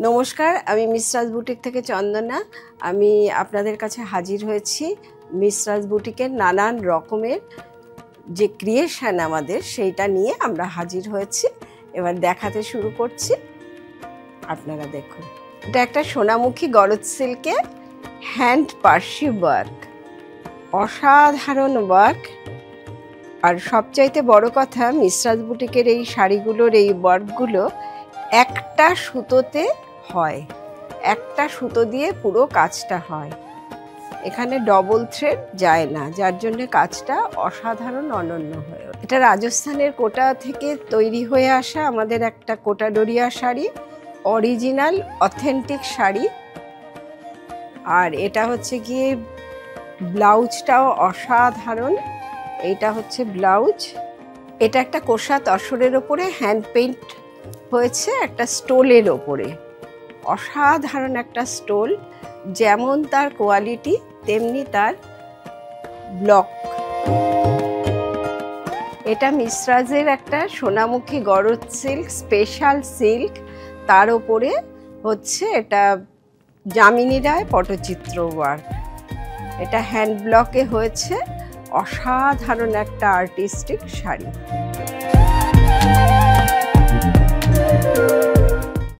নমস্কার, আমি মিসরাজ বুটিক থেকে চন্দনা। আমি আপনাদের কাছে হাজির হয়েছি মিসরাজ বুটিকের নানান রকমের যে ক্রিয়েশন আমাদের সেইটা নিয়ে আমরা হাজির হয়েছি। এবার দেখাতে শুরু করছি, আপনারা দেখুন। এটা একটা সোনামুখী গলদ সিল্কে হ্যান্ড পার্সি ওয়ার্ক, অসাধারণ ওয়ার্ক। আর সবচাইতে বড় কথা, মিসরাজ বুটিকের এই শাড়িগুলোর এই ওয়ার্কগুলো একটা সুতোতে হয়, একটা সুতো দিয়ে পুরো কাজটা হয়। এখানে ডবল থ্রেড যায় না, যার জন্য কাজটা অসাধারণ অনন্য হয়ে ওঠে। এটা রাজস্থানের কোটা থেকে তৈরি হয়ে আসা আমাদের একটা কোটা ডোরিয়া শাড়ি, অরিজিনাল অথেন্টিক শাড়ি। আর এটা হচ্ছে গিয়ে ব্লাউজটাও অসাধারণ। এইটা হচ্ছে ব্লাউজ। এটা একটা কোষা তসরের ওপরে হ্যান্ড পেইন্ট হয়েছে একটা স্টোলের ওপরে। অসাধারণ একটা স্টোল, যেমন তার কোয়ালিটি তেমনি তার ব্লক। এটা মিসরাজের একটা সোনামুখী গলদ সিল্ক, স্পেশাল সিল্ক। তার ওপরে হচ্ছে এটা যামিনী রায় পটচিত্র ওয়ার্ক। এটা হ্যান্ড ব্লকে হয়েছে। অসাধারণ একটা আর্টিস্টিক শাড়ি।